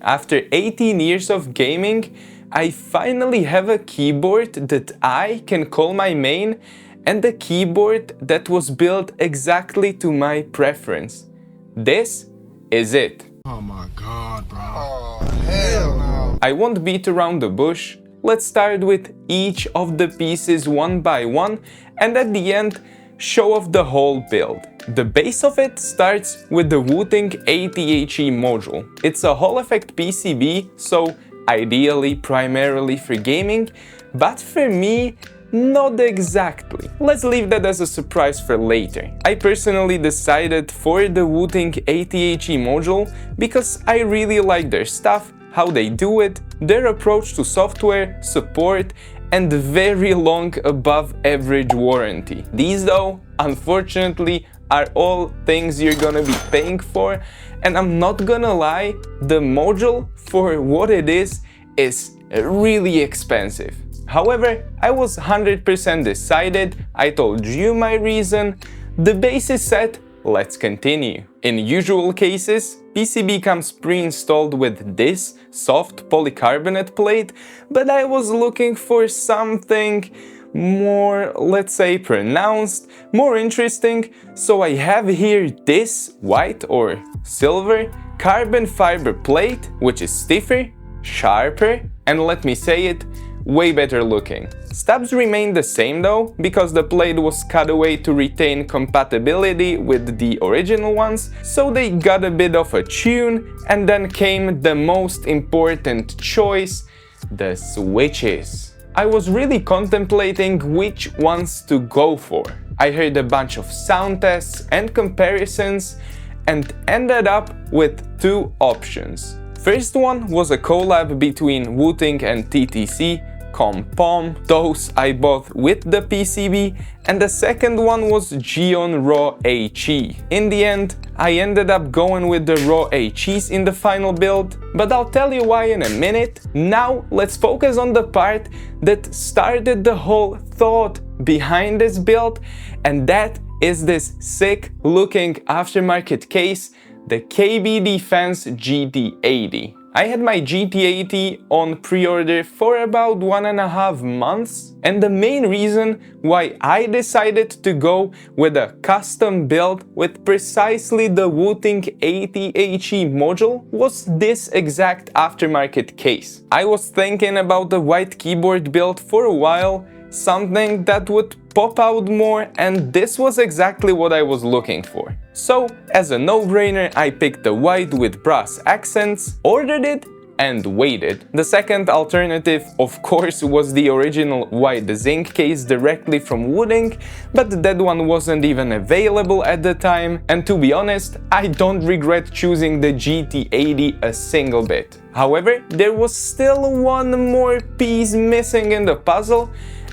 After 18 years of gaming, I finally have a keyboard that I can call my main and a keyboard that was built exactly to my preference. This is it. Oh my god, bro. Oh, hell no. I won't beat around the bush. Let's start with each of the pieces one by one and at the end show off the whole build. The base of it starts with the Wooting 80HE module. It's a halleffect PCB, so ideally primarily for gaming, but for me, not exactly. Let's leave that as a surprise for later. I personally decided for the Wooting 80HE module because I really like their stuff, how they do it, their approach to software, support, and very long above average warranty. These though, unfortunately, are all things you're gonna be paying for, and I'm not gonna lie, the module for what it is really expensive. However, I was 100% decided, I told you my reason, the base is set, let's continue. In usual cases, PCB comes pre-installed with this soft polycarbonate plate, but I was looking for something more, let's say, pronounced, more interesting, so I have here this white or silver carbon fiber plate, which is stiffer, sharper, and let me say it, way better looking. Stubs remain the same though, because the plate was cut away to retain compatibility with the original ones, so they got a bit of a tune, and then came the most important choice, the switches. I was really contemplating which ones to go for. I heard a bunch of sound tests and comparisons and ended up with two options. First one was a collab between Wooting and ttckompom, those I bought with the PCB, and the second one was geonraw HE. In the end, I ended up going with the raw HEs in the final build, but I'll tell you why in a minute. Now let's focus on the part that started the whole thought behind this build, and that is this sick looking aftermarket case, the KBDFans GT80. I had my GT80 on pre-order for about 1.5 months, and the main reason why I decided to go with a custom build with precisely the Wooting 80HE module was this exact aftermarket case. I was thinking about the white keyboard build for a while, something that would pop out more, and this was exactly what I was looking for. So, as a no-brainer, I picked the white with brass accents, ordered it, and waited. The second alternative, of course, was the original white zinc case directly from Wooting, but that one wasn't even available at the time, and to be honest, I don't regret choosing the GT80 a single bit. However, there was still one more piece missing in the puzzle,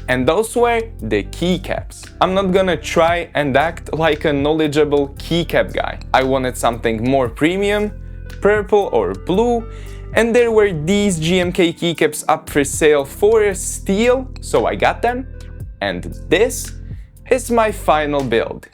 and those were the keycaps. I'm not gonna try and act like a knowledgeable keycap guy. I wanted something more premium, purple or blue, and there were these GMK keycaps up for sale for a steal, so I got them, and this is my final build.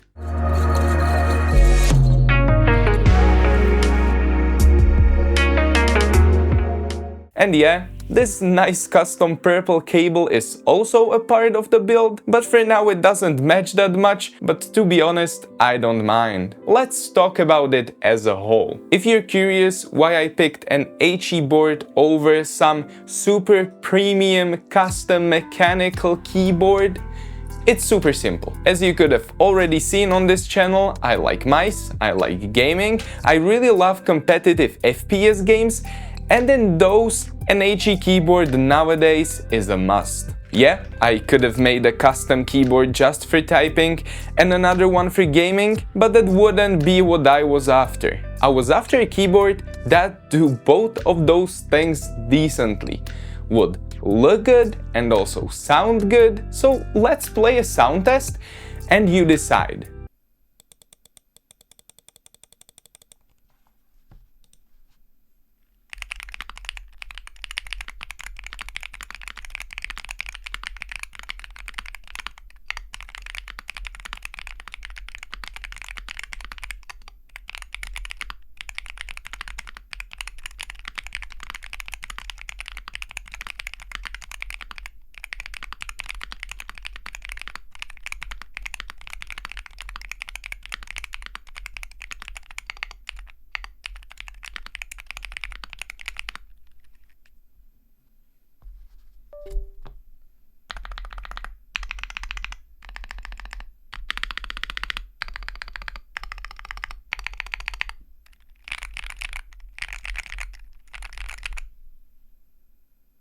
And yeah, this nice custom purple cable is also a part of the build, but for now it doesn't match that much, but to be honest, I don't mind. Let's talk about it as a whole. If you're curious why I picked an HE board over some super premium custom mechanical keyboard, it's super simple. As you could have already seen on this channel, I like mice, I like gaming, I really love competitive FPS games, and in those, an HE keyboard nowadays is a must. Yeah, I could have made a custom keyboard just for typing and another one for gaming, but that wouldn't be what I was after. I was after a keyboard that do both of those things decently, would look good and also sound good. So let's play a sound test and you decide.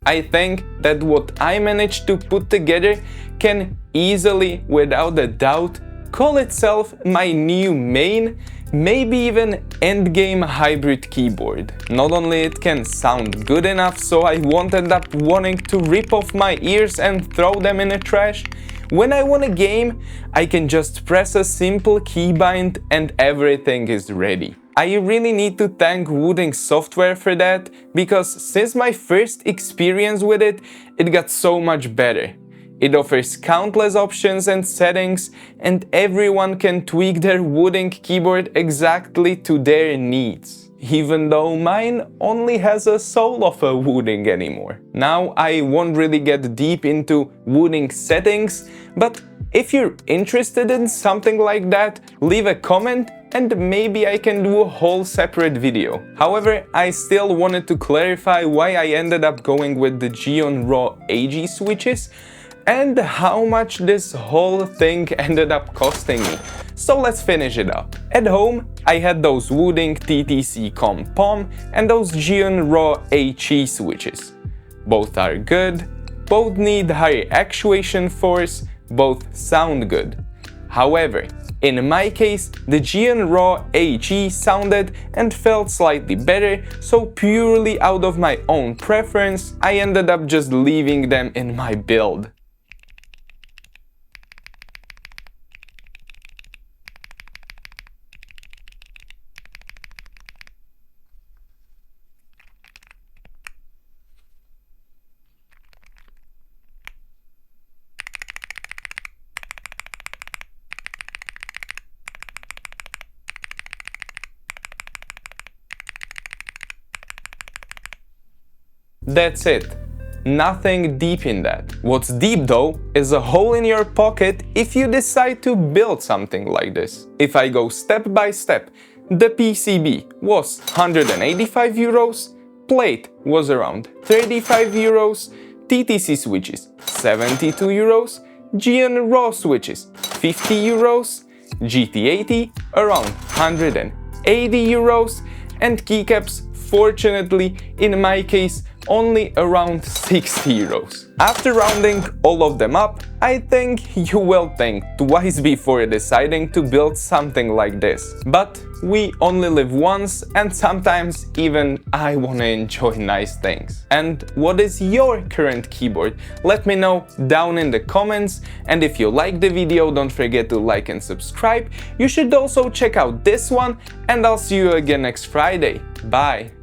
I think that what I managed to put together can easily, without a doubt, call itself my new main, maybe even endgame hybrid keyboard. Not only it can sound good enough so I won't end up wanting to rip off my ears and throw them in the trash, when I want a game, I can just press a simple keybind and everything is ready. I really need to thank Wooting software for that, because since my first experience with it, it got so much better. It offers countless options and settings, and everyone can tweak their Wooting keyboard exactly to their needs. Even though mine only has a soul of a Wooting anymore. Now I won't really get deep into Wooting settings, but if you're interested in something like that, leave a comment and maybe I can do a whole separate video. However, I still wanted to clarify why I ended up going with the geonraw AG switches and how much this whole thing ended up costing me. So let's finish it up. At home, I had those Wooting ttckompom and those geonraw HE switches. Both are good, both need higher actuation force, both sound good. However, in my case, the geonraw HE sounded and felt slightly better, so purely out of my own preference, I ended up just leaving them in my build. That's it. Nothing deep in that. What's deep though is a hole in your pocket if you decide to build something like this. If I go step by step, the PCB was 185 euros, plate was around 35 euros, TTC switches 72 euros, geonraw switches 50 euros, GT80 around 180 euros, and keycaps, fortunately in my case, only around 60 euros. After rounding all of them up, I think you will think twice before deciding to build something like this. But we only live once, and sometimes even I wanna enjoy nice things. And what is your current keyboard? Let me know down in the comments, and if you like the video, don't forget to like and subscribe. You should also check out this one, and I'll see you again next Friday. Bye!